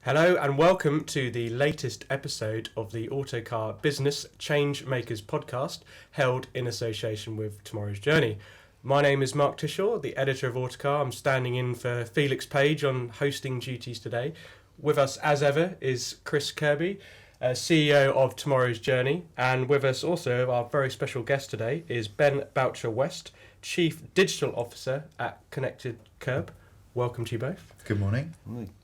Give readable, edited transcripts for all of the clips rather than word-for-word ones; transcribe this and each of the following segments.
Hello and welcome to the latest episode of the Autocar Business Change Makers podcast, held in association with Tomorrow's Journey. My name is Mark Tishaw, the editor of Autocar. I'm standing in for Felix Page on hosting duties today. With us, as ever, is Chris Kirby, CEO of Tomorrow's Journey. And with us also, our very special guest today is Ben Boutcher-West, Chief Digital Officer at Connected Kerb. Welcome to you both. Good morning.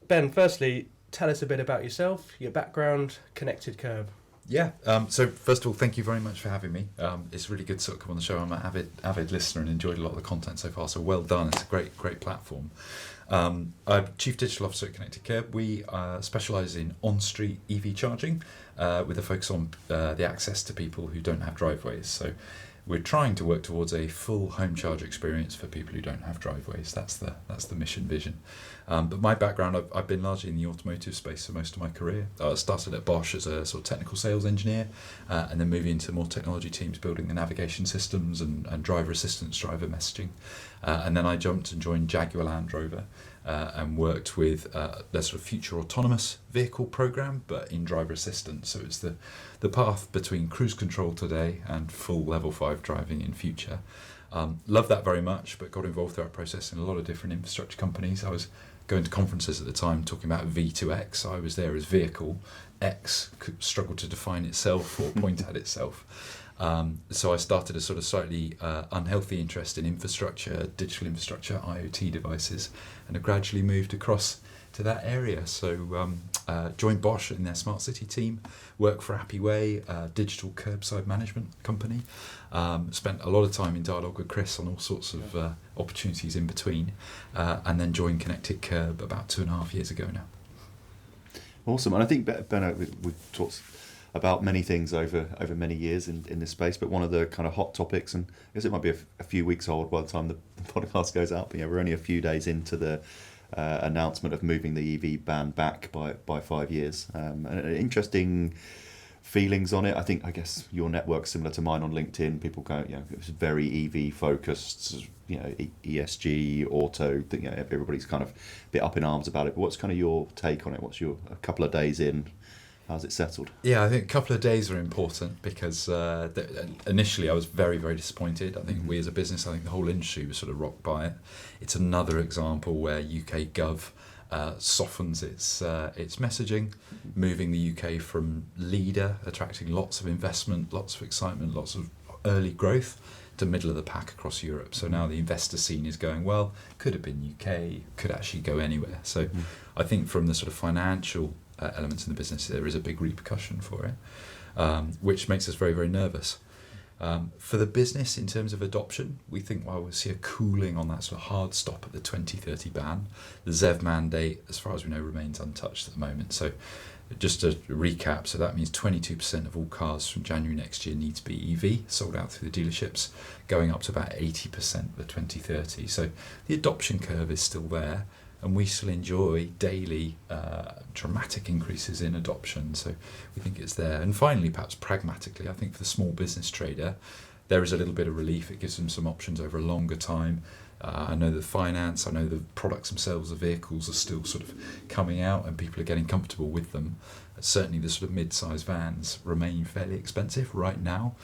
Ben, firstly, tell us a bit about yourself, your background, Connected Kerb. Yeah, so first of all, thank you very much for having me. It's really good to sort of come on the show. I'm an avid listener and enjoyed a lot of the content so far, so well done. It's a great platform. I'm Chief Digital Officer at Connected Kerb. We specialise in on-street EV charging with a focus on the access to people who don't have driveways. So we're trying to work towards a full home charge experience for people who don't have driveways. That's the mission vision. But my background, I've been largely in the automotive space for most of my career. I started at Bosch as a sort of technical sales engineer, and then moving into more technology teams, building the navigation systems and driver assistance, driver messaging. And then I jumped and joined Jaguar Land Rover and worked with their sort of future autonomous vehicle program, but in driver assistance. So it's the path between cruise control today and full level 5 driving in future. Loved that very much, but got involved throughout that process in a lot of different infrastructure companies. I was going to conferences at the time talking about V2X. I was there as vehicle. X could struggle to define itself or point at itself. So I started a sort of slightly unhealthy interest in infrastructure, digital infrastructure, IoT devices, and have gradually moved across to that area. So joined Bosch in their smart city team, worked for Happyway, a digital curbside management company. Spent a lot of time in dialogue with Chris on all sorts of opportunities in between, and then joined Connected Kerb about 2.5 years ago now. Awesome, and I think Ben, we've talked about many things over many years in this space, but one of the kind of hot topics, and I guess it might be a few weeks old by the time the podcast goes out, but yeah, we're only a few days into the announcement of moving the EV ban back by 5 years. And interesting feelings on it. I guess your network's similar to mine on LinkedIn. People go, it was very EV focused, ESG, auto, everybody's kind of a bit up in arms about it. But what's kind of your take on it? What's your a couple of days in? How's it settled? Yeah, I think a couple of days are important because initially I was very, very disappointed. I think we as a business, I think the whole industry was sort of rocked by it. It's another example where UK Gov softens its messaging, moving the UK from leader, attracting lots of investment, lots of excitement, lots of early growth, to middle of the pack across Europe. So now the investor scene is going, well, could have been UK, could actually go anywhere. So I think from the sort of financial elements in the business, there is a big repercussion for it, which makes us very, very nervous. For the business, in terms of adoption, we think we'll see a cooling on that sort of hard stop at the 2030 ban. The ZEV mandate, as far as we know, remains untouched at the moment. So just to recap, so that means 22% of all cars from January next year need to be EV, sold out through the dealerships, going up to about 80% by 2030. So the adoption curve is still there, and we still enjoy daily dramatic increases in adoption. So we think it's there. And finally, perhaps pragmatically, I think for the small business trader, there is a little bit of relief. It gives them some options over a longer time. I know the finance, I know the products themselves, the vehicles are still sort of coming out and people are getting comfortable with them. Certainly the sort of mid-size vans remain fairly expensive right now.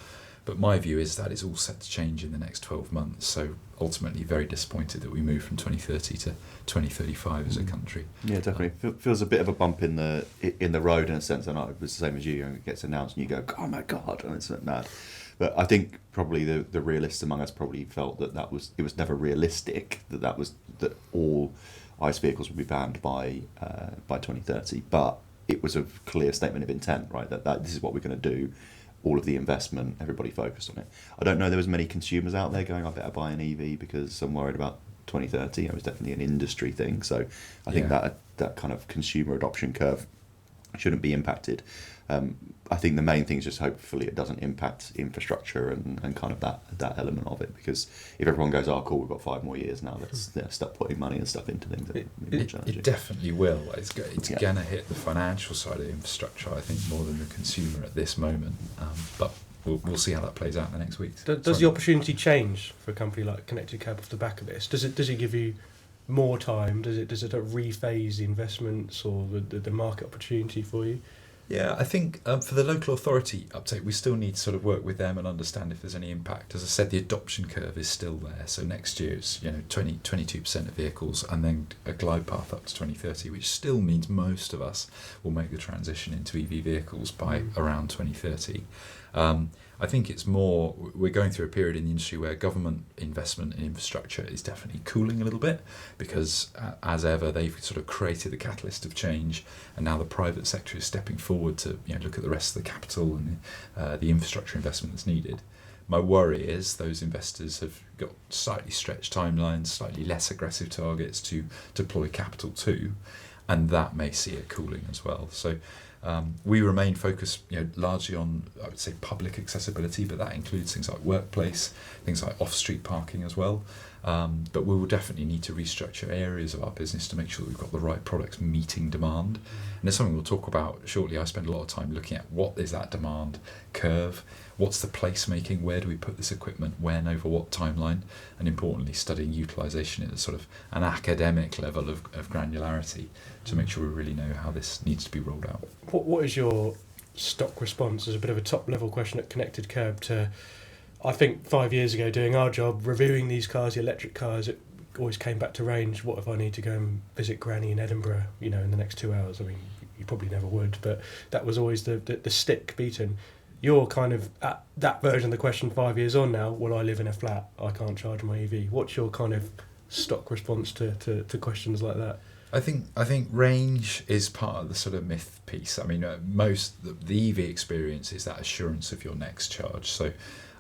But my view is that is all set to change in the next 12 months. So ultimately very disappointed that we moved from 2030 to 2035 as a country. Yeah, definitely. Feels a bit of a bump in the road in a sense. And it was the same as you. It gets announced and you go, oh my God, and it's mad. But I think probably the realists among us probably felt that it was never realistic that all ICE vehicles would be banned by 2030. But it was a clear statement of intent, right? That this is what we're going to do. All of the investment, everybody focused on it. I don't know there was many consumers out there going, I better buy an EV because I'm worried about 2030. It was definitely an industry thing. So I think that kind of consumer adoption curve shouldn't be impacted. I think the main thing is just hopefully it doesn't impact infrastructure and kind of that element of it, because if everyone goes, oh cool, we've got 5 more years now, let's start putting money and stuff into things. It definitely will. It's going to hit the financial side of infrastructure, I think, more than the consumer at this moment. But we'll see how that plays out in the next weeks. Does the opportunity change for a company like Connected Kerb off the back of this? Does it give you more time? Does it rephase the investments or the market opportunity for you? Yeah, I think for the local authority uptake, we still need to sort of work with them and understand if there's any impact. As I said, the adoption curve is still there. So next year it's 22% of vehicles, and then a glide path up to 2030, which still means most of us will make the transition into EV vehicles by around 2030. I think it's more, we're going through a period in the industry where government investment in infrastructure is definitely cooling a little bit, because as ever they've sort of created the catalyst of change, and now the private sector is stepping forward to look at the rest of the capital and the infrastructure investment that's needed. My worry is those investors have got slightly stretched timelines, slightly less aggressive targets to deploy capital to, and that may see a cooling as well. So we remain focused, largely on, I would say, public accessibility, but that includes things like workplace, things like off-street parking as well. But we will definitely need to restructure areas of our business to make sure that we've got the right products meeting demand. And it's something we'll talk about shortly. I spend a lot of time looking at what is that demand curve, what's the placemaking, where do we put this equipment, when, over what timeline, and importantly studying utilisation at a sort of an academic level of granularity to make sure we really know how this needs to be rolled out. What is your stock response as a bit of a top level question at Connected Kerb to, I think 5 years ago doing our job, reviewing these cars, the electric cars, it always came back to range. What if I need to go and visit Granny in Edinburgh, in the next 2 hours? I mean, you probably never would, but that was always the stick beaten. You're kind of at that version of the question 5 years on now. Well, I live in a flat, I can't charge my EV. What's your kind of stock response to questions like that? I think range is part of the sort of myth piece. I mean, the EV experience is that assurance of your next charge. So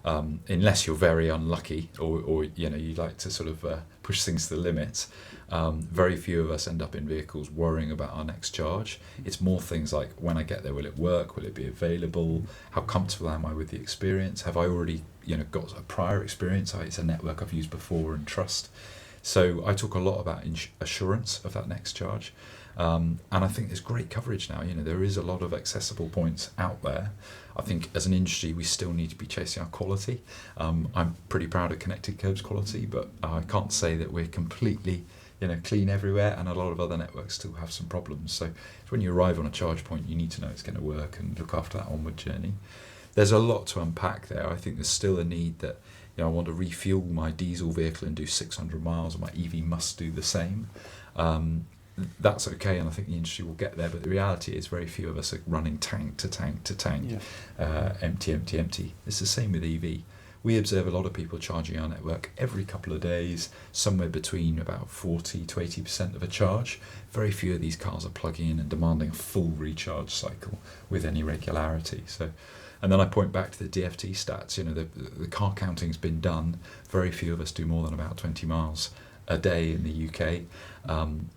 unless you're very unlucky or you like to sort of push things to the limits, very few of us end up in vehicles worrying about our next charge. It's more things like, when I get there, will it work? Will it be available? How comfortable am I with the experience? Have I already got a prior experience? It's a network I've used before and trust. So I talk a lot about assurance of that next charge. And I think there's great coverage now. There is a lot of accessible points out there. I think as an industry, we still need to be chasing our quality. I'm pretty proud of Connected Kerb's quality, but I can't say that we're completely clean everywhere, and a lot of other networks still have some problems. So when you arrive on a charge point, you need to know it's going to work and look after that onward journey. There's a lot to unpack there. I think there's still a need that I want to refuel my diesel vehicle and do 600 miles, and my EV must do the same. That's okay, and I think the industry will get there, but the reality is very few of us are running tank to tank to tank, empty. It's the same with EV. We observe a lot of people charging our network every couple of days, somewhere between about 40 to 80% of a charge. Very few of these cars are plugging in and demanding a full recharge cycle with any regularity. And then I point back to the DFT stats. The car counting's been done. Very few of us do more than about 20 miles a day in the UK.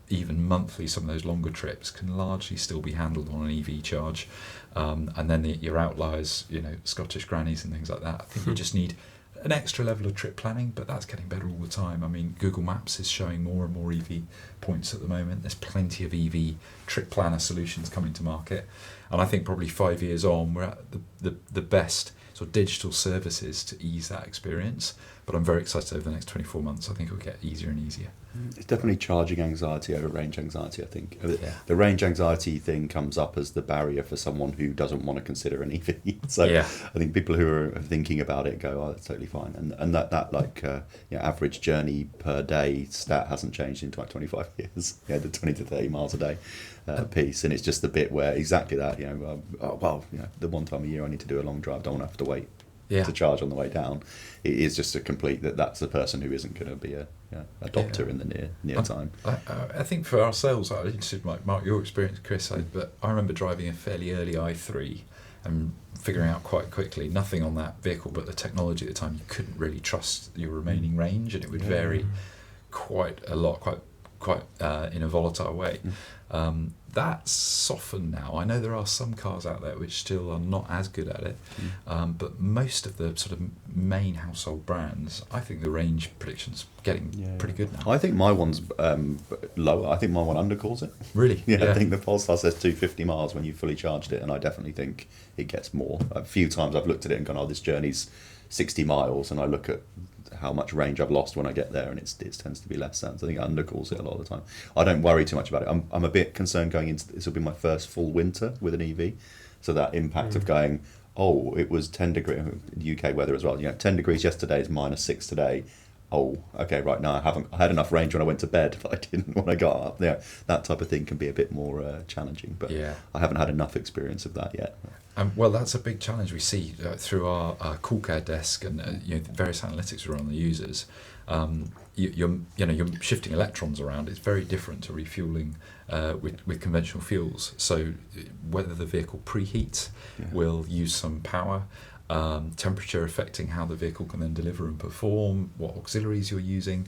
Even monthly, some of those longer trips can largely still be handled on an EV charge. And then your outliers, Scottish grannies and things like that. I think you just need an extra level of trip planning, but that's getting better all the time. I mean, Google Maps is showing more and more EV points at the moment. There's plenty of EV trip planner solutions coming to market. And I think probably 5 years on, we're at the best sort of digital services to ease that experience. But I'm very excited over the next 24 months. I think it will get easier and easier. It's definitely charging anxiety over range anxiety, I think. Yeah. The range anxiety thing comes up as the barrier for someone who doesn't want to consider an EV. So yeah. I think people who are thinking about it go, oh, that's totally fine. And that average journey per day stat hasn't changed in 25 years. The 20 to 30 miles a day piece. And it's just the bit where exactly that, the one time a year I need to do a long drive, don't want to have to wait to charge on the way down. It is just a complete that's the person who isn't going to be a doctor in the near time. I think for ourselves, I'm interested, Mark, your experience, Chris, but I remember driving a fairly early i3 and figuring out quite quickly, nothing on that vehicle but the technology at the time, you couldn't really trust your remaining range, and it would vary quite a lot, quite in a volatile way. That's softened now. I know there are some cars out there which still are not as good at it, but most of the sort of main household brands, I think the range prediction's getting pretty good now. I think my one's lower. I think my one undercalls it. Really? I think the Polestar says 250 miles when you fully charged it, and I definitely think it gets more. A few times I've looked at it and gone, oh, this journey's 60 miles and I look at how much range I've lost when I get there, and it tends to be less than. So I think it undercalls it a lot of the time. I don't worry too much about it. I'm a bit concerned going into this will be my first full winter with an EV, so that impact of going, oh, it was 10 degrees, UK weather as well, 10 degrees yesterday is -6 today. Oh, okay, right now I had enough range when I went to bed, but I didn't when I got up there. That type of thing can be a bit more challenging, but I haven't had enough experience of that yet. Well, that's a big challenge we see through our call care desk and the various analytics we run on the users. You're shifting electrons around. It's very different to refueling with conventional fuels. So whether the vehicle preheats will use some power, temperature affecting how the vehicle can then deliver and perform, what auxiliaries you're using.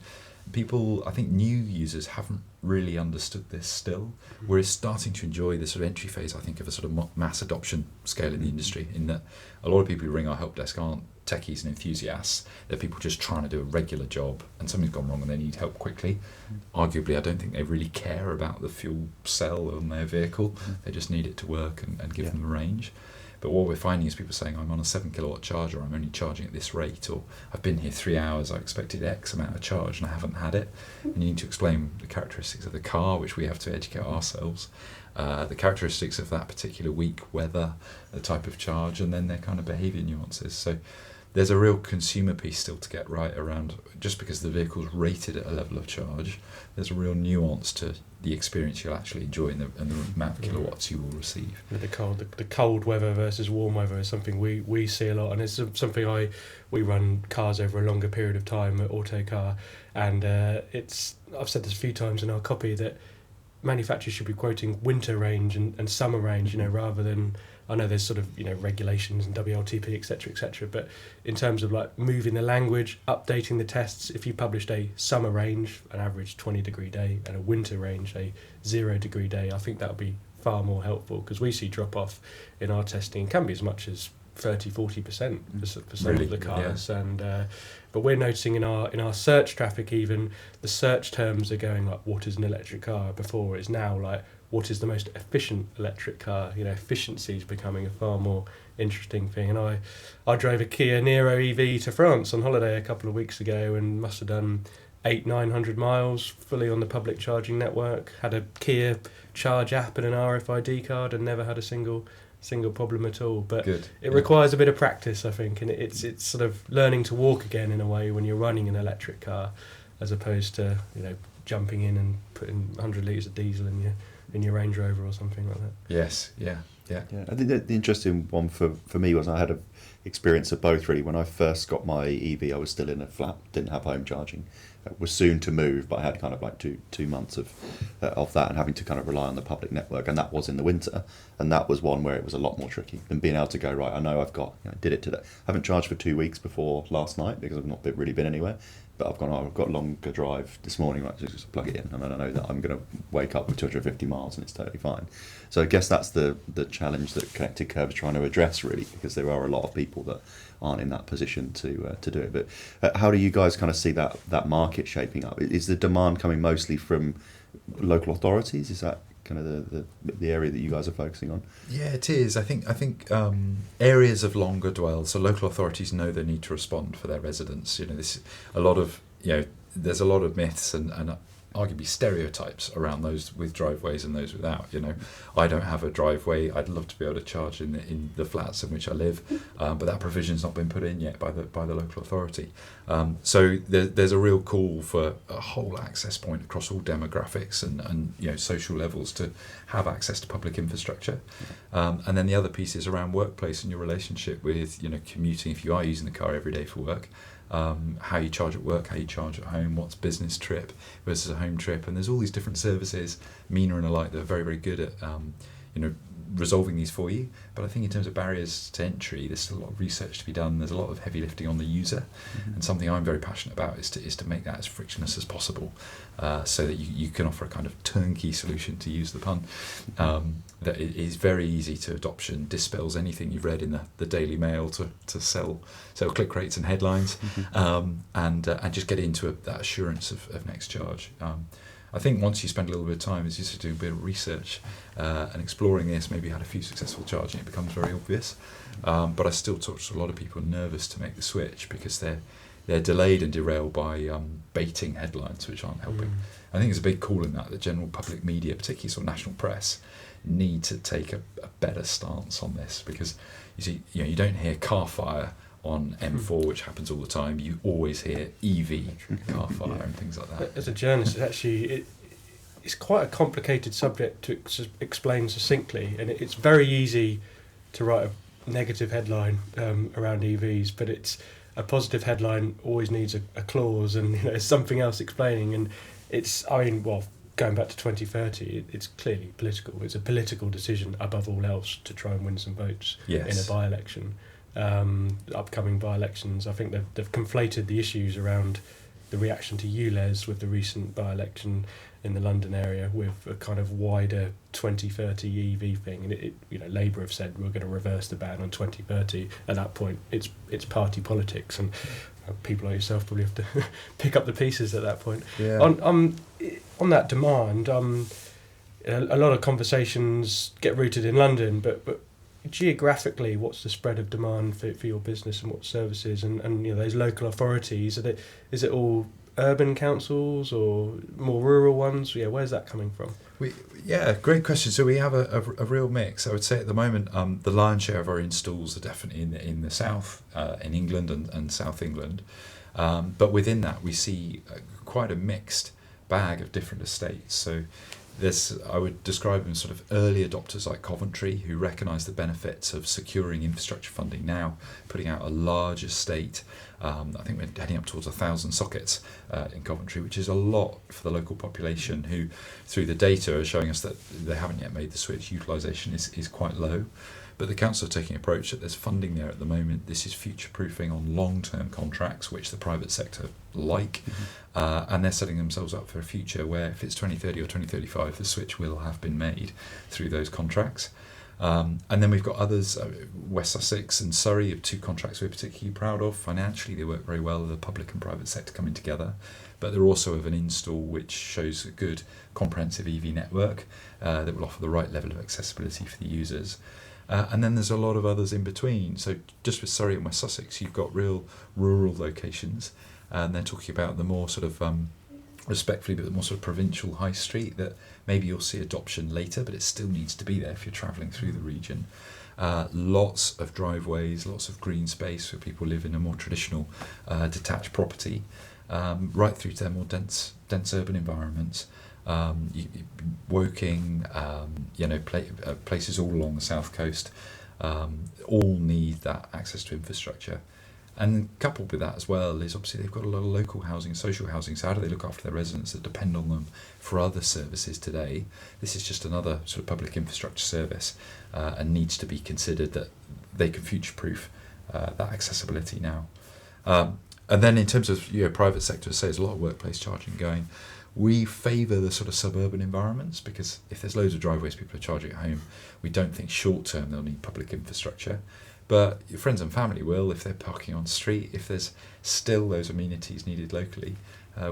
People, I think new users haven't really understood this still. We're starting to enjoy this sort of entry phase, I think, of a sort of mass adoption scale in the industry, in that a lot of people who ring our help desk aren't techies and enthusiasts. They're people just trying to do a regular job and something's gone wrong and they need help quickly. Arguably, I don't think they really care about the fuel cell on their vehicle. They just need it to work and give them a range. But what we're finding is people saying, I'm on a 7 kilowatt charger, I'm only charging at this rate, or I've been here 3 hours, I expected X amount of charge and I haven't had it. And you need to explain the characteristics of the car, which we have to educate ourselves, the characteristics of that particular week, weather, the type of charge, and then their kind of behaviour nuances. So there's a real consumer piece still to get right around, just because the vehicle's rated at a level of charge, there's a real nuance to the experience you'll actually enjoy and the amount of kilowatts you will receive. The cold weather versus warm weather is something we see a lot, and it's something we run cars over a longer period of time at Autocar, and I've said this a few times in our copy that manufacturers should be quoting winter range and summer range, rather than, I know there's sort of regulations and WLTP etc, but in terms of like moving the language, updating the tests, if you published a summer range, an average 20 degree day, and a winter range, a 0 degree day, I think that would be far more helpful, because we see drop off in our testing can be as much as 30-40% for some of the cars, and but we're noticing in our search traffic, even the search terms are going like, what is an electric car? Before it's now like, what is the most efficient electric car? Efficiency is becoming a far more interesting thing. And I drove a Kia Niro EV to France on holiday a couple of weeks ago and must have done 800-900 miles fully on the public charging network, had a Kia charge app and an RFID card, and never had a single problem at all. But it requires a bit of practice, I think, and it's sort of learning to walk again in a way when you're running an electric car, as opposed to jumping in and putting 100 litres of diesel in your Range Rover or something like that. Yes, yeah. I think the interesting one for me was I had an experience of both, really. When I first got my EV, I was still in a flat, didn't have home charging. Was soon to move, but I had kind of like two months of that, and having to kind of rely on the public network, and that was in the winter, and that was one where it was a lot more tricky than being able to go, right, I know I've got, did it today. I haven't charged for 2 weeks before last night because I've not really been anywhere, but I've got a longer drive this morning, right, just plug it in, and I know that I'm going to wake up with 250 miles and it's totally fine. So I guess that's the challenge that Connected Kerb is trying to address, really, because there are a lot of people that aren't in that position to do it. But how do you guys kind of see that market shaping up? Is the demand coming mostly from local authorities? Is that kind of the area that you guys are focusing on? Yeah, it is. I think areas of longer dwell, so local authorities know they need to respond for their residents. There's a lot of myths and arguably stereotypes around those with driveways and those without. I don't have a driveway. I'd love to be able to charge in the flats in which I live, but that provision's not been put in yet by the local authority. So there's a real call for a whole access point across all demographics and social levels to have access to public infrastructure. And then the other piece is around workplace and your relationship with commuting, if you are using the car every day for work. How you charge at work, how you charge at home, what's business trip versus a home trip, and there's all these different services, MENA and alike, that are very, very good at resolving these for you. But I think in terms of barriers to entry, there's still a lot of research to be done. There's a lot of heavy lifting on the user, and something I'm very passionate about is to make that as frictionless as possible, so that you can offer a kind of turnkey solution, to use the pun, that is very easy to adoption, dispels anything you've read in the Daily Mail to sell click rates and headlines, and just get into that assurance of next charge. I think once you spend a little bit of time, as you said, doing a bit of research and exploring this, maybe had a few successful charging, it becomes very obvious. But I still talk to a lot of people nervous to make the switch because they're delayed and derailed by baiting headlines, which aren't helping. I think there's a big call in that the general public media, particularly sort of national press, need to take a better stance on this, because you don't hear car fire on M4, which happens all the time. You always hear EV car fire and things like that. As a journalist, it's quite a complicated subject to explain succinctly, and it's very easy to write a negative headline around EVs, but it's a positive headline always needs a clause and something else explaining. And going back to 2030, it's clearly political. It's a political decision above all else to try and win some votes in a by-election. Upcoming by-elections, I think they've conflated the issues around the reaction to ULEZ with the recent by-election in the London area with a kind of wider 2030 EV thing. And Labour have said we're going to reverse the ban on 2030. At that point, it's party politics, and people like yourself probably have to pick up the pieces at that point. Yeah. On that demand, a lot of conversations get rooted in London, but geographically, what's the spread of demand for your business and what services and those local authorities? Is it all urban councils or more rural ones? Where's that coming from? Great question. So we have a real mix. I would say at the moment, the lion's share of our installs are definitely in the south, in England and South England. But within that, we see quite a mixed bag of different estates. So I would describe them sort of early adopters like Coventry, who recognise the benefits of securing infrastructure funding now, putting out a large estate. I think we're heading up towards 1,000 sockets in Coventry, which is a lot for the local population, who, through the data, are showing us that they haven't yet made the switch. Utilisation is quite low. But the council are taking an approach that there's funding there at the moment. This is future-proofing on long-term contracts, which the private sector like, and they're setting themselves up for a future where, if it's 2030 or 2035, the switch will have been made through those contracts. And then we've got others, West Sussex and Surrey, have two contracts we're particularly proud of. Financially, they work very well, the public and private sector coming together. But they're also of an install which shows a good comprehensive EV network that will offer the right level of accessibility for the users. And then there's a lot of others in between. So just with Surrey and West Sussex, you've got real rural locations, and they're talking about the more sort of, respectfully, but the more sort of provincial high street that maybe you'll see adoption later, but it still needs to be there if you're travelling through the region. Lots of driveways, lots of green space where people live in a more traditional detached property, right through to their more dense urban environments. Woking, places all along the south coast, all need that access to infrastructure. And coupled with that as well is obviously they've got a lot of local housing, social housing. So how do they look after their residents that depend on them for other services today? This is just another sort of public infrastructure service, and needs to be considered that they can future-proof that accessibility now. And then in terms of private sector, say there's a lot of workplace charging going. We favour the sort of suburban environments, because if there's loads of driveways people are charging at home, we don't think short term they'll need public infrastructure. But your friends and family will, if they're parking on street. If there's still those amenities needed locally,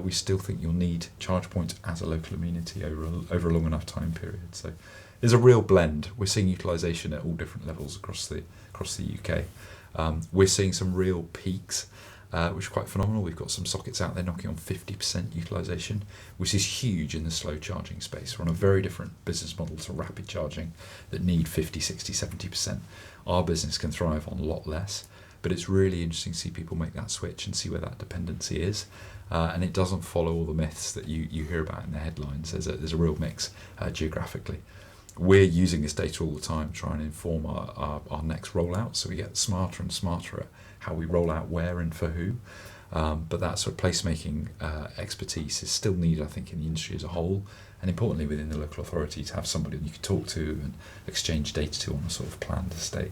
we still think you'll need charge points as a local amenity over a long enough time period. So there's a real blend. We're seeing utilisation at all different levels across the UK. We're seeing some real peaks, which are quite phenomenal. We've got some sockets out there knocking on 50% utilisation, which is huge in the slow charging space. We're on a very different business model to rapid charging that need 50, 60, 70%. Our business can thrive on a lot less, but it's really interesting to see people make that switch and see where that dependency is. And it doesn't follow all the myths that you hear about in the headlines. There's a real mix geographically. We're using this data all the time to try and inform our next rollout, so we get smarter and smarter at how we roll out where and for who. But that sort of placemaking expertise is still needed, I think, in the industry as a whole, and importantly within the local authority to have somebody you can talk to and exchange data to on a sort of planned estate.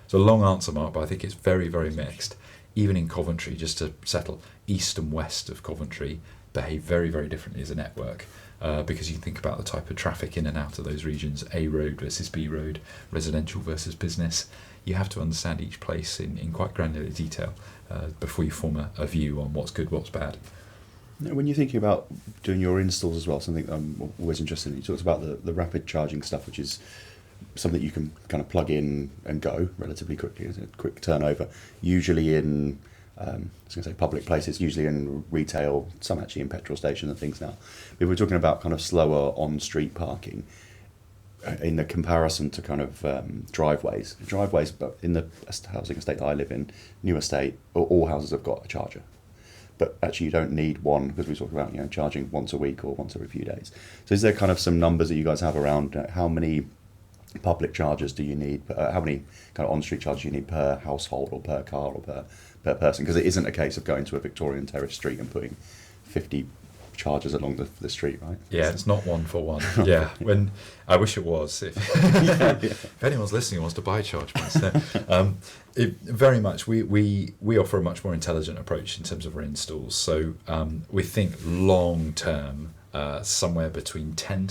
So a long answer, Mark, but I think it's very, very mixed. Even in Coventry, just to settle, east and west of Coventry behave very, very differently as a network, because you think about the type of traffic in and out of those regions, A road versus B road, residential versus business. You have to understand each place in quite granular detail before you form a view on what's good, what's bad. Now, when you're thinking about doing your installs as well, something I'm always interested in, you talked about the rapid charging stuff, which is something you can kind of plug in and go relatively quickly. It's a quick turnover, usually in I was going to say public places, usually in retail, some actually in petrol stations and things now. If we're talking about kind of slower on-street parking, in the comparison to kind of driveways, but in the housing estate that I live in, new estate, all houses have got a charger. But actually you don't need one, because we talk about charging once a week or once every few days. So is there kind of some numbers that you guys have around how many public chargers do you need, how many kind of on-street chargers you need per household or per car or per person? Because it isn't a case of going to a Victorian terrace street and putting 50 chargers along the street, right? Yeah, it's not one for one. Yeah, when I wish it was. If anyone's listening and wants to buy charge points, very much we offer a much more intelligent approach in terms of our installs. So we think long term, somewhere between 10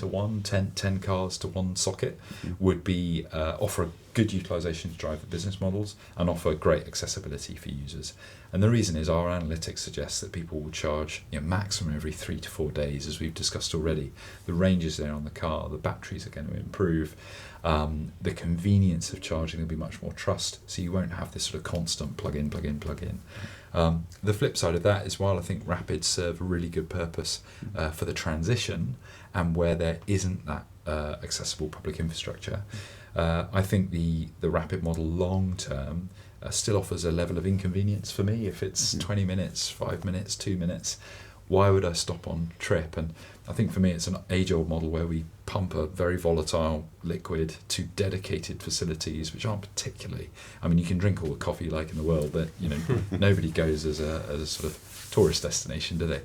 cars to one socket would be offer a good utilisation to drive the business models and offer great accessibility for users. And the reason is our analytics suggests that people will charge maximum every 3 to 4 days, as we've discussed already. The range is there on the car, the batteries are going to improve, the convenience of charging will be much more trust, so you won't have this sort of constant plug in. The flip side of that is, while I think rapids serve a really good purpose for the transition and where there isn't that accessible public infrastructure, I think the rapid model long term still offers a level of inconvenience for me. If it's 20 minutes, 5 minutes, 2 minutes, why would I stop on trip? And I think for me it's an age-old model where we pump a very volatile liquid to dedicated facilities which aren't particularly, I mean, you can drink all the coffee you like in the world, but nobody goes as a sort of tourist destination, do they?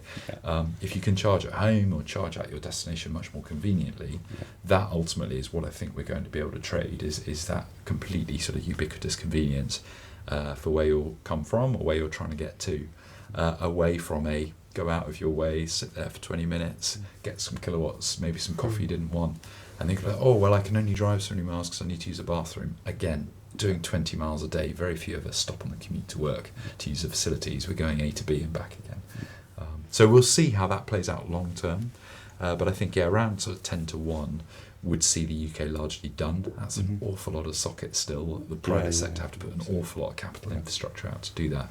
If you can charge at home or charge at your destination much more conveniently, that ultimately is what I think we're going to be able to trade, is that completely sort of ubiquitous convenience for where you'll come from or where you're trying to get to, away from a go out of your way, sit there for 20 minutes, get some kilowatts, maybe some coffee you didn't want, and think like, oh, well, I can only drive so many miles because I need to use a bathroom. Again, doing 20 miles a day, very few of us stop on the commute to work to use the facilities. We're going A to B and back again. So we'll see how that plays out long term. But I think, around sort of 10 to 1 would see the UK largely done. That's an awful lot of sockets still. The private sector have to put an awful lot of capital infrastructure out to do that.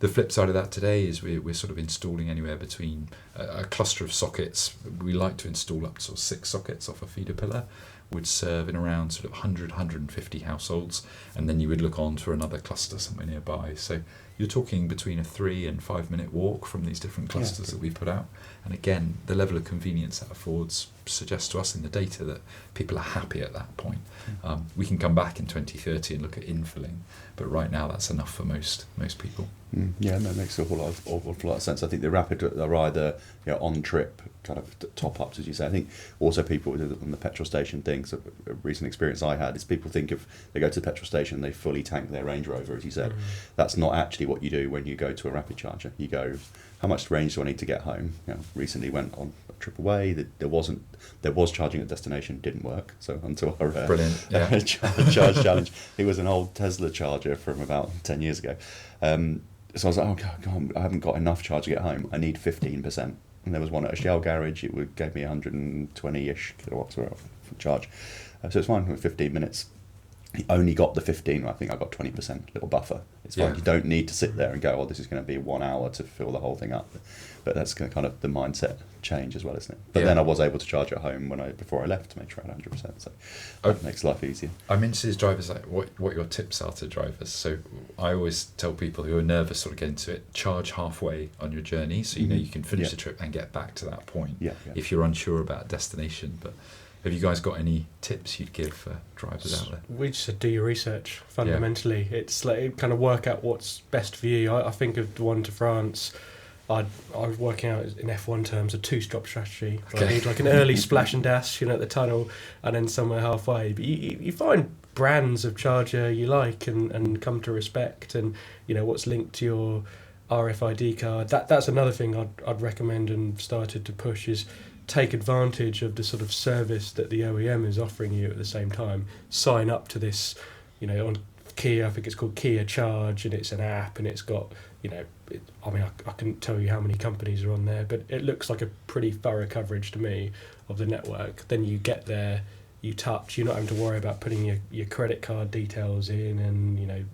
The flip side of that today is we're sort of installing anywhere between a cluster of sockets. We like to install up to sort of 6 sockets off a feeder pillar, would serve in around sort of 100, 150 households, and then you would look on to another cluster somewhere nearby. So you're talking between a 3 and 5 minute walk from these different clusters that we put out. And again, the level of convenience that affords suggests to us in the data that people are happy at that point. We can come back in 2030 and look at infilling, but right now that's enough for most people. Yeah, that makes an awful lot of sense. I think the rapid are either on-trip kind of top-ups, as you say. I think also people on the petrol station things, a recent experience I had is people think if they go to the petrol station, they fully tank their Range Rover, as you said. That's not actually what you do when you go to a rapid charger. You go, how much range do I need to get home? Recently went on a trip away. There was charging at destination, didn't work. So until our charge challenge, it was an old Tesla charger from about 10 years ago. So I was like, oh God, I haven't got enough charge to get home. I need 15%. And there was one at a Shell garage. It gave me 120-ish kilowatts for charge. So it's fine with 15 minutes. He only got the 15. I think I got 20% little buffer. It's fine. You don't need to sit there and go, oh, this is going to be 1 hour to fill the whole thing up. But that's kind of the mindset change as well, isn't it? But then I was able to charge at home before I left to make sure I had 100%. So it makes life easier. I'm interested as drivers, like what your tips are to drivers. So I always tell people who are nervous sort of get into it, charge halfway on your journey, so you can finish the trip and get back to that point. If you're unsure about destination, but. Have you guys got any tips you'd give for drivers out there? We just said do your research, fundamentally. It's like kind of work out what's best for you. I think of the one to France, I was working out in F1 terms a 2-stop strategy. Okay. I need like an early splash and dash at the tunnel and then somewhere halfway. But you find brands of charger you like and come to respect, and what's linked to your RFID card. That's another thing I'd recommend and started to push is take advantage of the sort of service that the OEM is offering you at the same time. Sign up to this, on Kia, I think it's called Kia Charge, and it's an app, and it's got I couldn't tell you how many companies are on there, but it looks like a pretty thorough coverage to me of the network. Then you get there, you touch, you're not having to worry about putting your credit card details in and,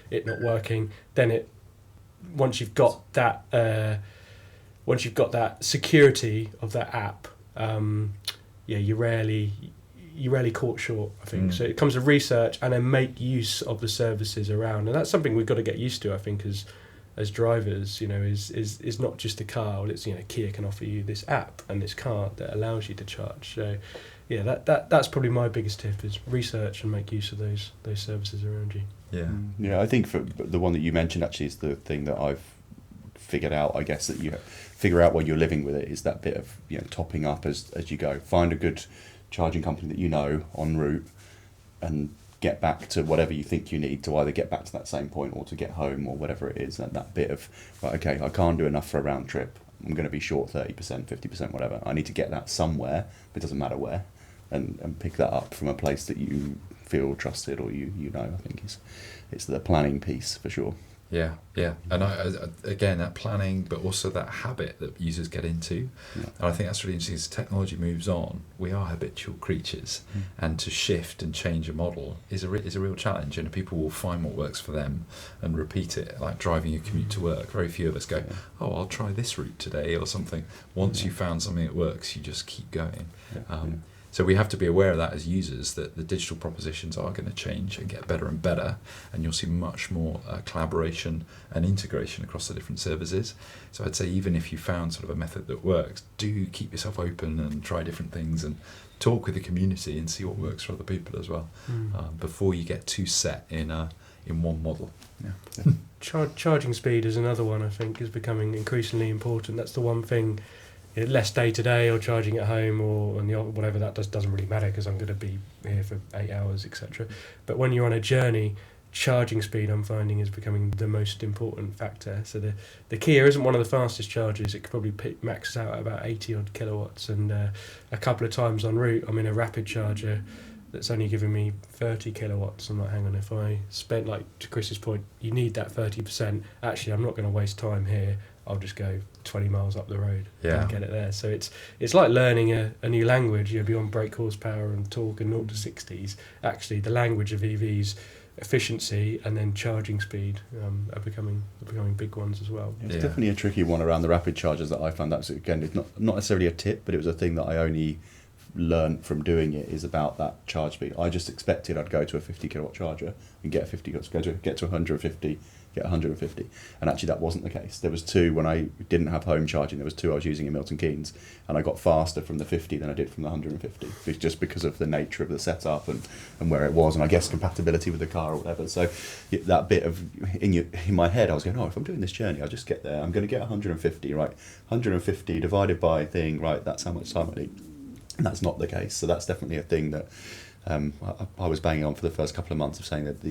it not working. Then once you've got that security of that app, you're rarely caught short, I think. So it comes to research and then make use of the services around, and that's something we've got to get used to, I think, as drivers. Is not just the car. Well, it's Kia can offer you this app and this card that allows you to charge. So that's probably my biggest tip, is research and make use of those services around you. I think for the one that you mentioned actually is the thing that I've figured out, I guess, that you figure out while you're living with it, is that bit of topping up as you go. Find a good charging company that en route, and get back to whatever you think you need to either get back to that same point or to get home or whatever it is. And that bit of, right, okay, I can't do enough for a round trip, I'm going to be short 30%, 50%, whatever, I need to get that somewhere, but it doesn't matter where, and pick that up from a place that you feel trusted, or I think it's the planning piece for sure. Yeah, and again, that planning, but also that habit that users get into, and I think that's really interesting. As technology moves on, we are habitual creatures, and to shift and change a model is a real challenge. And people will find what works for them and repeat it, like driving a commute to work. Very few of us go, "Oh, I'll try this route today" or something. Once you found something that works, you just keep going. So we have to be aware of that as users, that the digital propositions are going to change and get better and better, and you'll see much more collaboration and integration across the different services. So I'd say even if you found sort of a method that works, do keep yourself open and try different things and talk with the community and see what works for other people as well, before you get too set in one model. Charging speed is another one, I think, is becoming increasingly important. That's the one thing. Less day to day, or charging at home, or on whatever that doesn't really matter, because I'm going to be here for 8 hours, etc. But when you're on a journey, charging speed, I'm finding, is becoming the most important factor. So the Kia isn't one of the fastest chargers. It could probably maxes out at about 80 odd kilowatts, and a couple of times en route I'm in a rapid charger that's only giving me 30 kilowatts. I'm like, hang on, if I spent, like to Chris's point, you need that 30%, actually I'm not going to waste time here, I'll just go 20 miles up the road and get it there. So it's like learning a new language, beyond brake horsepower and torque and 0 to 60s. Actually, the language of EVs, efficiency and then charging speed, are becoming big ones as well. It's definitely a tricky one around the rapid chargers that I found. That's, again, it's not necessarily a tip, but it was a thing that I only learned from doing it, is about that charge speed. I just expected I'd go to a 50 kilowatt charger and get to 150, get 150, and actually that wasn't the case. There was two, when I didn't have home charging, there was two I was using in Milton Keynes, and I got faster from the 50 than I did from the 150, just because of the nature of the setup and where it was, and I guess compatibility with the car or whatever. So that bit of in my head, I was going, if I'm doing this journey, I'll just get there, I'm going to get 150, right? 150 divided by thing, right? That's how much time I need. And that's not the case. So that's definitely a thing that I was banging on for the first couple of months, of saying that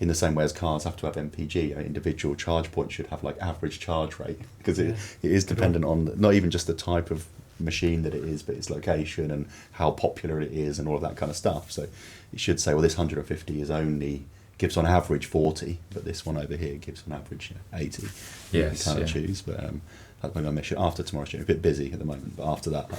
in the same way as cars have to have MPG, an individual charge point should have like average charge rate, because it is dependent on not even just the type of machine that it is, but its location and how popular it is and all of that kind of stuff. So it should say, well, this 150 gives on average 40, but this one over here gives on average 80. Yes, you kind of choose, but that's my mission after tomorrow's journey. A bit busy at the moment, but after that,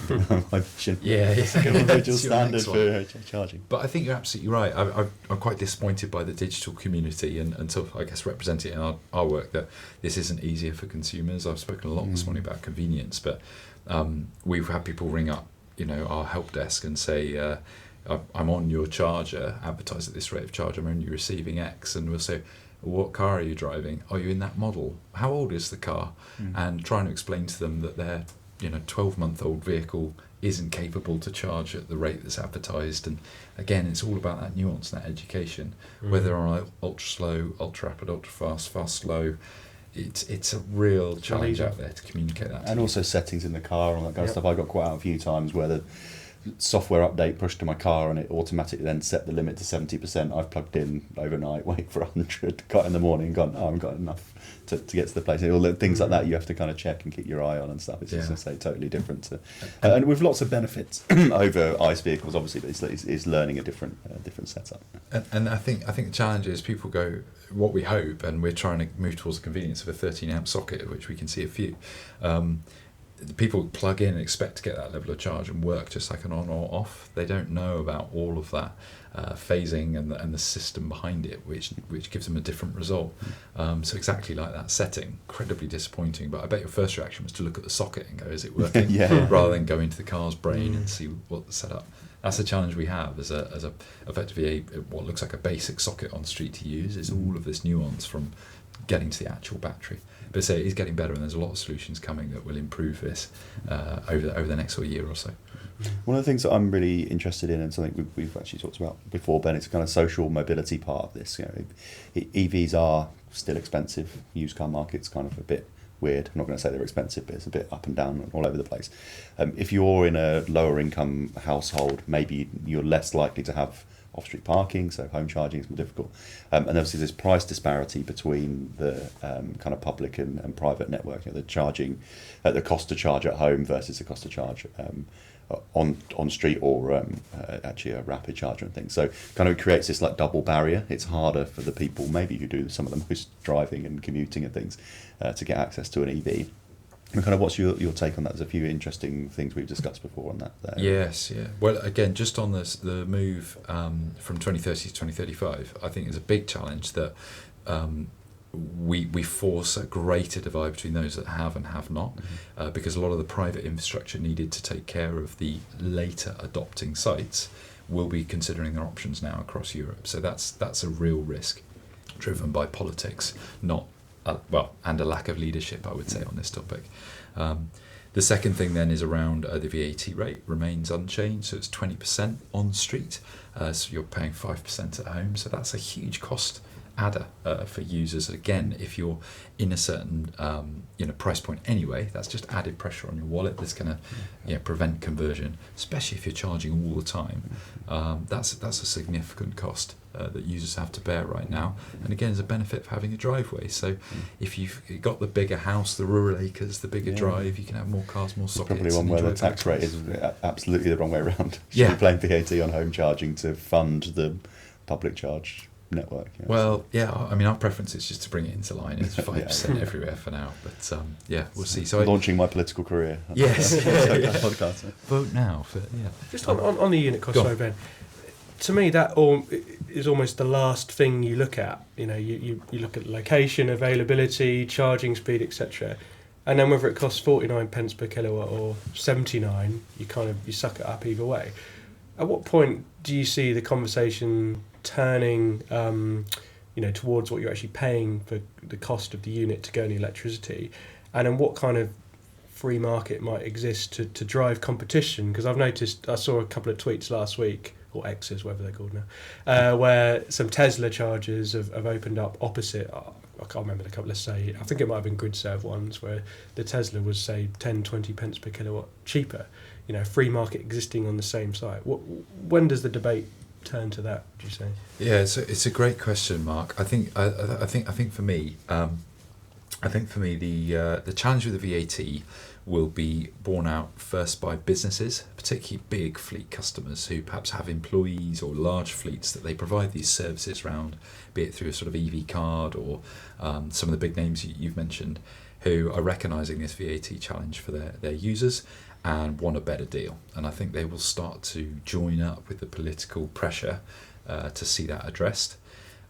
my mission. Individual standard for charging. But I think you're absolutely right. I'm quite disappointed by the digital community and sort of, I guess, represent it in our work, that this isn't easier for consumers. I've spoken a lot this morning about convenience, but we've had people ring up, our help desk and say, I'm on your charger, advertised at this rate of charge, I'm only receiving X, and we'll say, what car are you driving? Are you in that model? How old is the car? And trying to explain to them that their 12-month-old vehicle isn't capable to charge at the rate that's advertised. And again, it's all about that nuance, that education, whether on ultra slow, ultra rapid, ultra fast, fast, slow. It's a real challenge out there to communicate that. And also settings in the car and that kind of stuff. I got quite out a few times where software update pushed to my car and it automatically then set the limit to 70%. I've plugged in overnight, wait for 100, got in the morning, gone, oh, I haven't got enough to get to the place. All the things like that you have to kind of check and keep your eye on and stuff. It's just, I say, totally different. And with lots of benefits over ICE vehicles, obviously, but it's learning a different setup. And I think the challenge is people go, what we hope, and we're trying to move towards the convenience of a 13 amp socket, of which we can see a few. People plug in and expect to get that level of charge and work just like an on or off. They don't know about all of that phasing and the system behind it, which gives them a different result. So exactly like that setting, incredibly disappointing. But I bet your first reaction was to look at the socket and go, is it working? Rather than go into the car's brain and see what the setup. That's the challenge we have as a effectively what looks like a basic socket on street to use, is all of this nuance from getting to the actual battery. But say it is getting better, and there's a lot of solutions coming that will improve this over the next year or so. One of the things that I'm really interested in, and something we've actually talked about before, Ben, it's kind of social mobility part of this. EVs are still expensive. Used car market's kind of a bit weird. I'm not going to say they're expensive, but it's a bit up and down all over the place. If you're in a lower income household, maybe you're less likely to have off-street parking, so home charging is more difficult. And obviously there's price disparity between the kind of public and private network. The charging, the cost to charge at home versus the cost to charge on street or actually a rapid charger and things. So kind of creates this like double barrier. It's harder for the people maybe who do some of the most driving and commuting and things to get access to an EV. And kind of what's your take on that? There's a few interesting things we've discussed before on that. Yes, yeah. Well, again, just on this, the move from 2030 to 2035, I think is a big challenge that we force a greater divide between those that have and have not, because a lot of the private infrastructure needed to take care of the later adopting sites will be considering their options now across Europe. So that's a real risk driven by politics, not and a lack of leadership, I would say, on this topic. The second thing then is around the VAT rate remains unchanged, so it's 20% on street, so you're paying 5% at home, so that's a huge cost adder for users. Again, if you're in a certain price point anyway, that's just added pressure on your wallet that's going to prevent conversion, especially if you're charging all the time. That's a significant cost that users have to bear right now, and again, there's a benefit for having a driveway. So if you've got the bigger house, the rural acres, the bigger drive, you can have more cars, more sockets. Probably one where the tax rate is absolutely the wrong way around. You should be paying VAT on home charging to fund the public charge network. Well, I mean, our preference is just to bring it into line. It's 5% everywhere for now, but we'll see. So launching my political career. Yes, podcast. Vote now for Just on the unit cost, sorry, Ben. To me, that is almost the last thing you look at. You look at location, availability, charging speed, etc. And then whether it costs 49 pence per kilowatt or 79, you suck it up either way. At what point do you see the conversation turning, towards what you're actually paying for the cost of the unit to go in the electricity, and then what kind of free market might exist to drive competition? Because I've noticed, I saw a couple of tweets last week, or X's, whatever they're called now, where some Tesla chargers have opened up opposite. I can't remember the couple. Let's say, I think it might have been GridServe ones, where the Tesla was, say, 10, 20 pence per kilowatt cheaper. Free market existing on the same site. When does the debate turn to that, would you say? Yeah, it's a great question, Mark. I think for me, the challenge with the VAT will be borne out first by businesses, particularly big fleet customers who perhaps have employees or large fleets that they provide these services around, be it through a sort of EV card or some of the big names you've mentioned, who are recognising this VAT challenge for their users and want a better deal. And I think they will start to join up with the political pressure to see that addressed.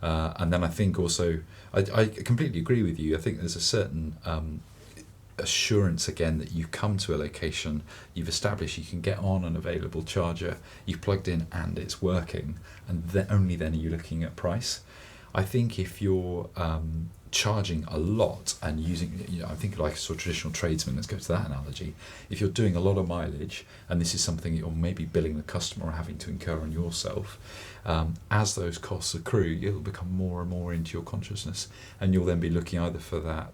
And then I think also, I completely agree with you. I think there's a certain assurance again that you come to a location, you've established you can get on an available charger, you've plugged in and it's working, and only then are you looking at price. I think if you're charging a lot and using, I think like a sort of traditional tradesman, let's go to that analogy. If you're doing a lot of mileage, and this is something you're maybe billing the customer or having to incur on yourself, as those costs accrue, it'll become more and more into your consciousness, and you'll then be looking either for that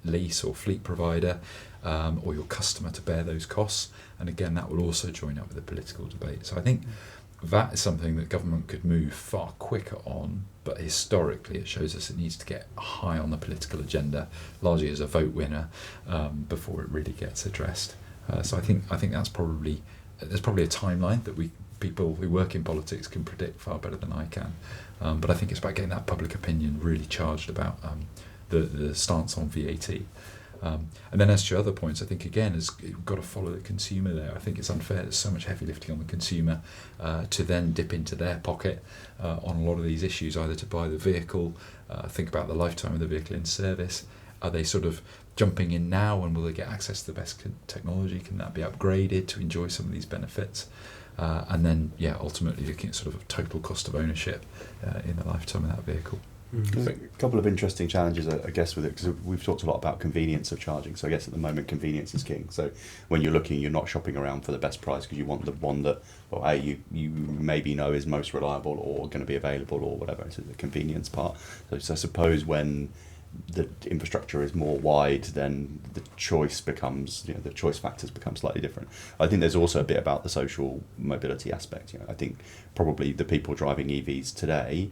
lease or fleet provider or your customer to bear those costs. And again, that will also join up with the political debate. So I think that is something that government could move far quicker on, but historically it shows us it needs to get high on the political agenda, largely as a vote winner, before it really gets addressed. So I think there's probably a timeline that people who work in politics can predict far better than I can. But I think it's about getting that public opinion really charged about the stance on VAT. And then as to other points, I think again, you've got to follow the consumer there. I think it's unfair. There's so much heavy lifting on the consumer to then dip into their pocket on a lot of these issues, either to buy the vehicle, think about the lifetime of the vehicle in service. Are they sort of jumping in now, and will they get access to the best technology? Can that be upgraded to enjoy some of these benefits? And then, ultimately looking at sort of total cost of ownership in the lifetime of that vehicle. There's a couple of interesting challenges, I guess, with it, because we've talked a lot about convenience of charging. So I guess at the moment, convenience is king. So when you're looking, you're not shopping around for the best price because you want the one that, you maybe know is most reliable or going to be available or whatever. So the convenience part. So I suppose when the infrastructure is more wide, then the choice becomes, the choice factors become slightly different. I think there's also a bit about the social mobility aspect. I think probably the people driving EVs today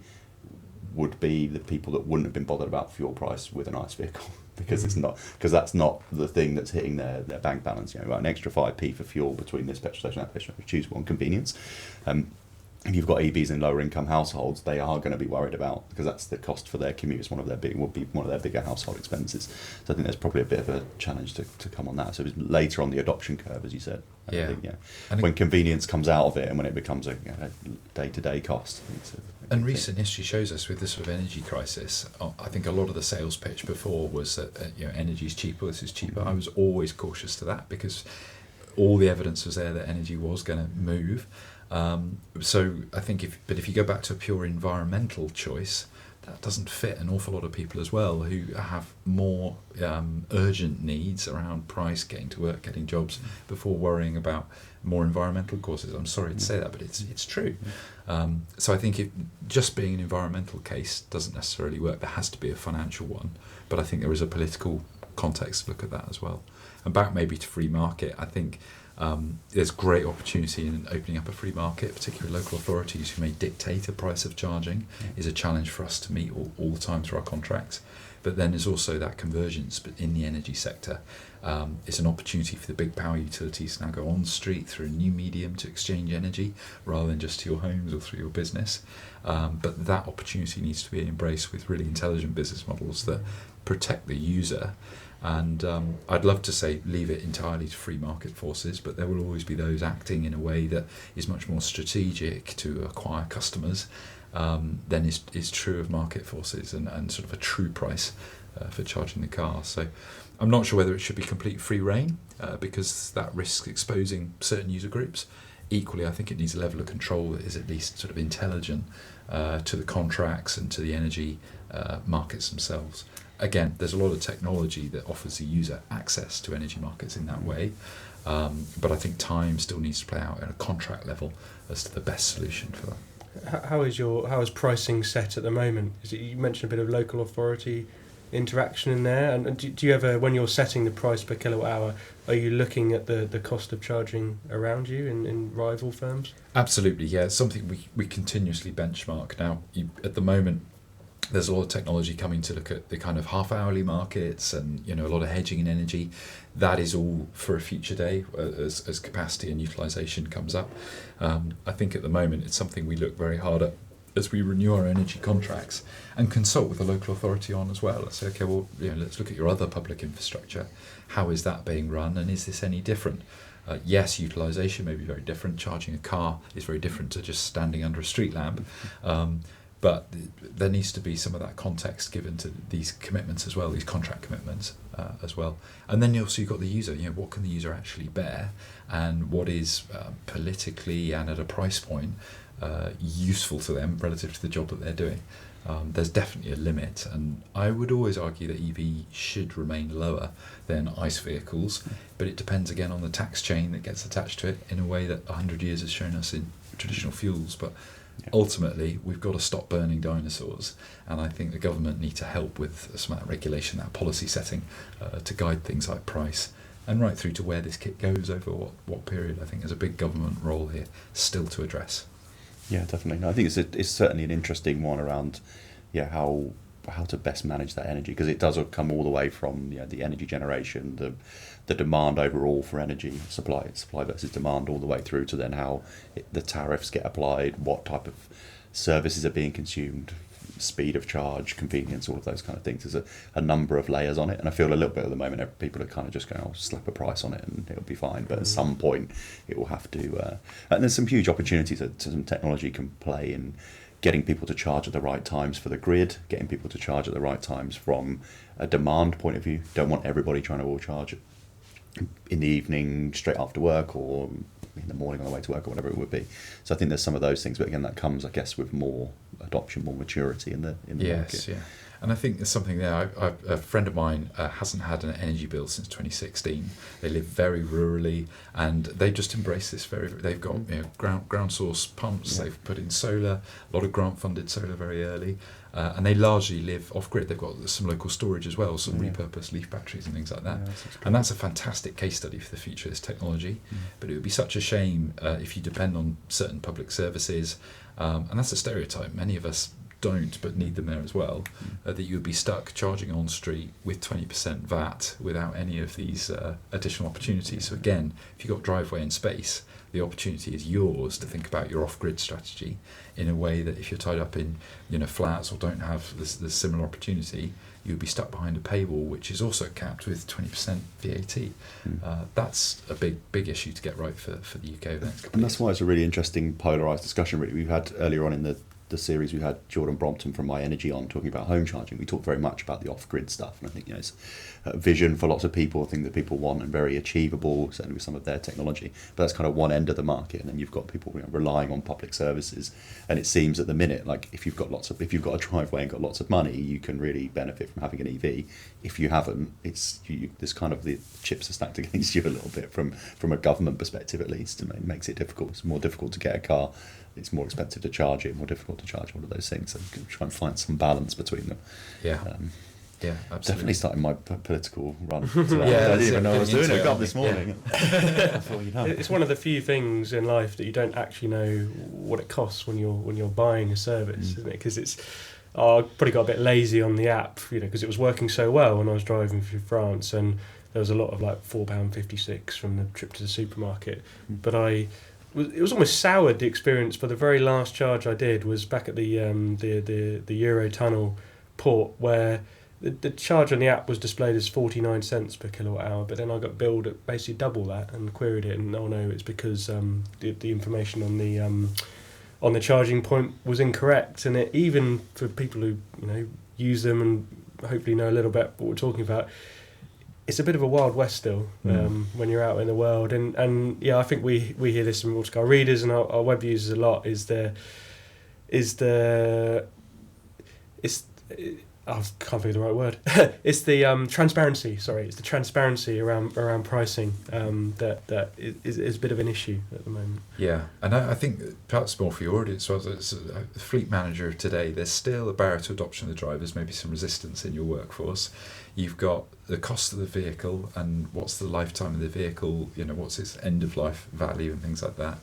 would be the people that wouldn't have been bothered about fuel price with an ICE vehicle because that's not the thing that's hitting their bank balance. An extra 5p for fuel between this petrol station and that petrol station, choose one, convenience. If you've got EVs in lower income households, they are going to be worried about, because that's the cost for their commute. It's will be one of their bigger household expenses. So I think there's probably a bit of a challenge to come on that. So it's later on the adoption curve, as you said. I think, when convenience comes out of it and when it becomes a day-to-day cost. And recent history shows us with this sort of energy crisis, I think a lot of the sales pitch before was that energy is cheaper, this is cheaper. I was always cautious to that because all the evidence was there that energy was going to move. So I think if you go back to a pure environmental choice, that doesn't fit an awful lot of people as well who have more urgent needs around price, getting to work, getting jobs, before worrying about more environmental causes. I'm sorry to say that, but it's true. So I think just being an environmental case doesn't necessarily work. There has to be a financial one, but I think there is a political context to look at that as well. And back maybe to free market, I think there's great opportunity in opening up a free market, particularly local authorities who may dictate a price of charging is a challenge for us to meet all the time through our contracts. But then there's also that convergence in the energy sector. It's an opportunity for the big power utilities to now go on street through a new medium to exchange energy rather than just to your homes or through your business. But that opportunity needs to be embraced with really intelligent business models that protect the user. And I'd love to say leave it entirely to free market forces, but there will always be those acting in a way that is much more strategic to acquire customers than is true of market forces and sort of a true price for charging the car. So I'm not sure whether it should be complete free rein because that risks exposing certain user groups. Equally, I think it needs a level of control that is at least sort of intelligent to the contracts and to the energy markets themselves. Again, there's a lot of technology that offers the user access to energy markets in that way, but I think time still needs to play out at a contract level as to the best solution for that. How is pricing set at the moment? You mentioned a bit of local authority interaction in there, and do you ever, when you're setting the price per kilowatt hour, are you looking at the cost of charging around you in rival firms? Absolutely, yeah. It's something we continuously benchmark. Now, at the moment, there's a lot of technology coming to look at the kind of half-hourly markets and a lot of hedging in energy. That is all for a future day as capacity and utilisation comes up. I think at the moment it's something we look very hard at as we renew our energy contracts and consult with the local authority on as well. Let's say, okay, well, let's look at your other public infrastructure. How is that being run, and is this any different? Yes, utilisation may be very different. Charging a car is very different to just standing under a street lamp. But there needs to be some of that context given to these commitments as well, these contract commitments. as well. And then also you've got the user. What can the user actually bear, and what is politically and at a price point useful to them relative to the job that they're doing. There's definitely a limit, and I would always argue that EV should remain lower than ICE vehicles, but it depends again on the tax chain that gets attached to it in a way that 100 years has shown us in traditional fuels. But ultimately, we've got to stop burning dinosaurs, and I think the government need to help with some of that regulation, that policy setting, to guide things like price, and right through to where this kit goes over what period. I think there's a big government role here still to address. Yeah, definitely. No, I think it's certainly an interesting one around, how to best manage that energy, because it does come all the way from the energy generation, the demand overall for energy supply versus demand, all the way through to then how the tariffs get applied, what type of services are being consumed, speed of charge, convenience, all of those kind of things. There's a number of layers on it, and I feel a little bit at the moment people are kind of just going, I'll slap a price on it and it'll be fine, but at some point it will have to and there's some huge opportunities that some technology can play in getting people to charge at the right times for the grid, getting people to charge at the right times from a demand point of view. Don't want everybody trying to all charge in the evening straight after work, or in the morning on the way to work, or whatever it would be. So I think there's some of those things, but again, that comes, I guess, with more adoption, more maturity in the market. Yeah. And I think there's something there. A friend of mine hasn't had an energy bill since 2016. They live very rurally, and they just embrace this. They've got ground source pumps. Yeah. They've put in solar, a lot of grant funded solar very early, and they largely live off grid. They've got some local storage as well, some repurposed leaf batteries and things like that. And that's a fantastic case study for the future of this technology. But it would be such a shame if you depend on certain public services, and that's a stereotype. Many of us don't, but need them there as well, that you would be stuck charging on street with 20% VAT without any of these additional opportunities. So again, if you've got driveway and space, the opportunity is yours to think about your off-grid strategy in a way that if you're tied up in flats or don't have this similar opportunity, you would be stuck behind a paywall, which is also capped with 20% VAT. That's a big issue to get right for the UK over the next couple of years. And that's why it's a really interesting polarised discussion. Really, we've had earlier on in the series, we had Jordan Brompton from My Energy on talking about home charging. We talked very much about the off-grid stuff, and I think it's a vision for lots of people, a thing that people want and very achievable, certainly with some of their technology. But that's kind of one end of the market, and then you've got people relying on public services. And it seems at the minute, like if you've got a driveway and got lots of money, you can really benefit from having an EV. If you haven't, there's kind of the chips are stacked against you a little bit from a government perspective, at least, and it makes it difficult. It's more difficult to get a car. It's more expensive to charge it, more difficult to charge all of those things. So you can try and find some balance between them. Yeah, absolutely. Definitely starting my political run. I didn't even know I was doing it. I got up this morning. It's one of the few things in life that you don't actually know what it costs when you're buying a service, isn't it? Because I probably got a bit lazy on the app, because it was working so well when I was driving through France, and there was a lot of like £4.56 from the trip to the supermarket, but it was almost soured, the experience. For the very last charge I did was back at the Eurotunnel port, where the charge on the app was displayed as 49 cents per kilowatt hour, but then I got billed at basically double that and queried it, and it's because the information on the charging point was incorrect. And it, even for people who use them and hopefully know a little bit what we're talking about, it's a bit of a wild west still when you're out in the world, and I think we hear this from Autocar readers and our web users a lot. I can't think of the right word. It's the transparency. Sorry, it's the transparency around pricing that is a bit of an issue at the moment. Yeah, and I think perhaps more for your audience, as a fleet manager today, there's still a barrier to adoption of the drivers, maybe some resistance in your workforce. You've got the cost of the vehicle and what's the lifetime of the vehicle, what's its end of life value and things like that.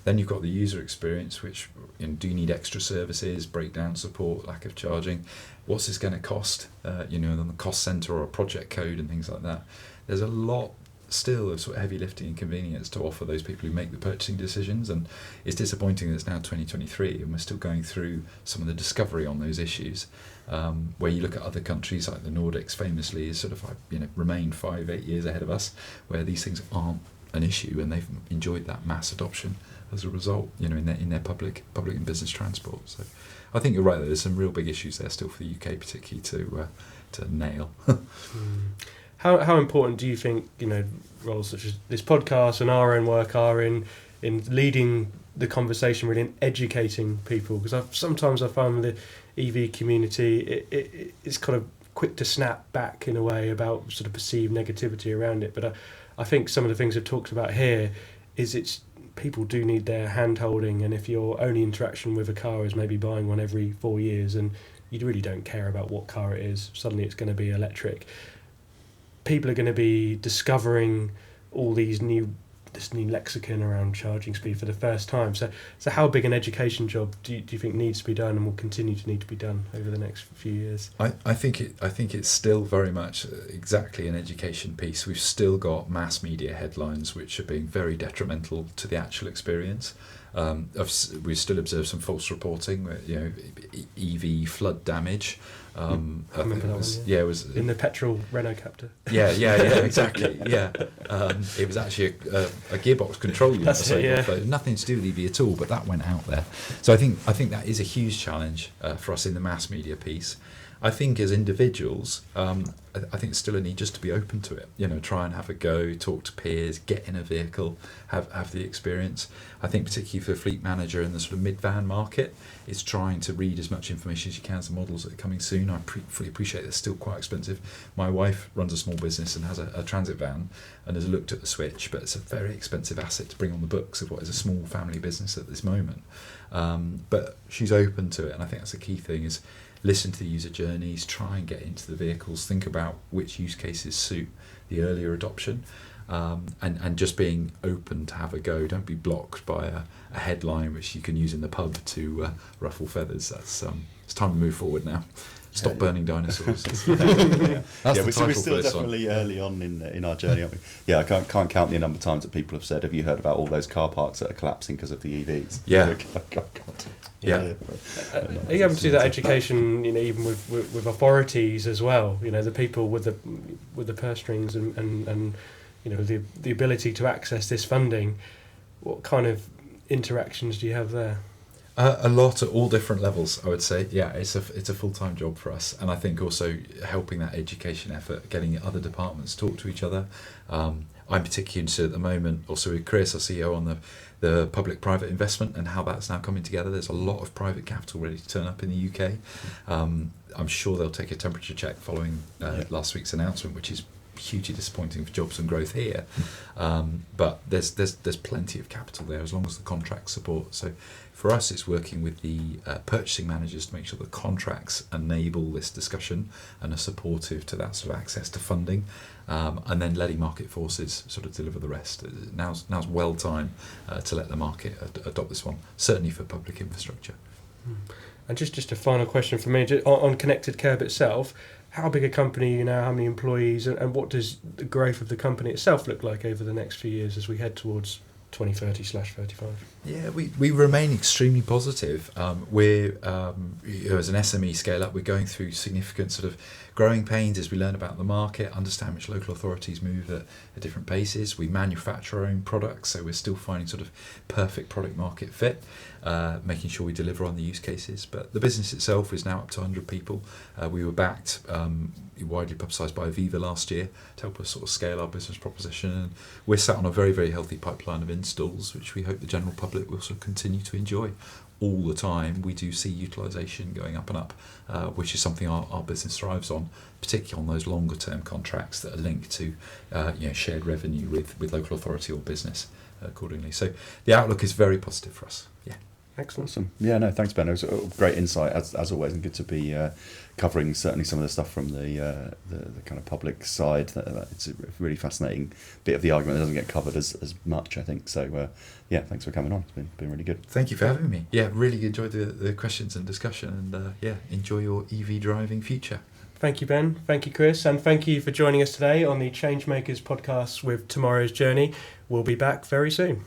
Then you've got the user experience, which do you need extra services, breakdown support, lack of charging? What's this going to cost? On the cost centre or a project code and things like that. There's a lot still of sort of heavy lifting and convenience to offer those people who make the purchasing decisions, and it's disappointing that it's now 2023 and we're still going through some of the discovery on those issues. Where you look at other countries like the Nordics, famously, is sort of remain 5-8 years ahead of us, where these things aren't an issue and they've enjoyed that mass adoption as a result, in their public and business transport. So I think you're right, there's some real big issues there still for the UK particularly to nail. how important do you think, roles such as this podcast and our own work are in leading the conversation, really, in educating people? Because sometimes I find the EV community, it's kind of quick to snap back in a way about sort of perceived negativity around it. But I think some of the things I've talked about here is people do need their hand holding, and if your only interaction with a car is maybe buying one every 4 years and you really don't care about what car it is, suddenly it's going to be electric. People are going to be discovering all this new lexicon around charging speed for the first time. So how big an education job do you think needs to be done and will continue to need to be done over the next few years? I think it's still very much exactly an education piece. We've still got mass media headlines which are being very detrimental to the actual experience. We still observe some false reporting, EV flood damage. I remember that one. Yeah, it was in the petrol Renault Captur. Yeah, exactly. Yeah, it was actually a gearbox control unit. Nothing to do with EV at all, but that went out there. So I think that is a huge challenge for us in the mass media piece. I think as individuals, I think it's still a need just to be open to it. Try and have a go, talk to peers, get in a vehicle, have the experience. I think particularly for a fleet manager in the sort of mid-van market, it's trying to read as much information as you can as the models that are coming soon. I fully appreciate they're still quite expensive. My wife runs a small business and has a transit van and has looked at the Switch, but it's a very expensive asset to bring on the books of what is a small family business at this moment. But she's open to it, and I think that's the key thing is listen to the user journeys, try and get into the vehicles, think about which use cases suit the earlier adoption, and just being open to have a go. Don't be blocked by a headline which you can use in the pub to ruffle feathers. That's it's time to move forward now. Stop burning dinosaurs. That's we're still definitely early on in our journey, aren't we? Yeah, I can't count the number of times that people have said, "Have you heard about all those car parks that are collapsing because of the EVs?" Yeah. Yeah. Are you able to do that education, even with authorities as well? The people with the purse strings and the ability to access this funding. What kind of interactions do you have there? A lot at all different levels, I would say. Yeah, it's a full-time job for us, and I think also helping that education effort, getting other departments to talk to each other. I'm particularly interested at the moment, also with Chris, our CEO, on the public-private investment and how that's now coming together. There's a lot of private capital ready to turn up in the UK. I'm sure they'll take a temperature check following last week's announcement, which is hugely disappointing for jobs and growth here. But there's plenty of capital there as long as the contracts support. So for us, it's working with the purchasing managers to make sure the contracts enable this discussion and are supportive to that sort of access to funding, and then letting market forces sort of deliver the rest. Now's well time to let the market adopt this one, certainly for public infrastructure. And just a final question for me, on Connected Kerb itself. How big a company are you now? How many employees? And what does the growth of the company itself look like over the next few years as we head towards 2030/35? Yeah, we remain extremely positive. We're as an SME scale up, we're going through significant sort of growing pains as we learn about the market, understand which local authorities move at different paces. We manufacture our own products, so we're still finding sort of perfect product market fit, making sure we deliver on the use cases. But the business itself is now up to 100 people. We were backed, widely publicised by Aviva last year to help us sort of scale our business proposition. And we're sat on a very, very healthy pipeline of installs, which we hope the general public will sort of continue to enjoy. All the time we do see utilisation going up and up, which is something our business thrives on, particularly on those longer term contracts that are linked to shared revenue with local authority or business accordingly. So the outlook is very positive for us. Yeah. Excellent. Awesome. Yeah, no, thanks, Ben. It was a great insight as always, and good to be covering certainly some of the stuff from the kind of public side. It's a really fascinating bit of the argument that doesn't get covered as much, I think. So yeah, thanks for coming on. It's been really good. Thank you for having me. Yeah, really enjoyed the questions and discussion, and enjoy your EV driving future. Thank you, Ben. Thank you, Chris. And thank you for joining us today on the Changemakers podcast with Tomorrow's Journey. We'll be back very soon.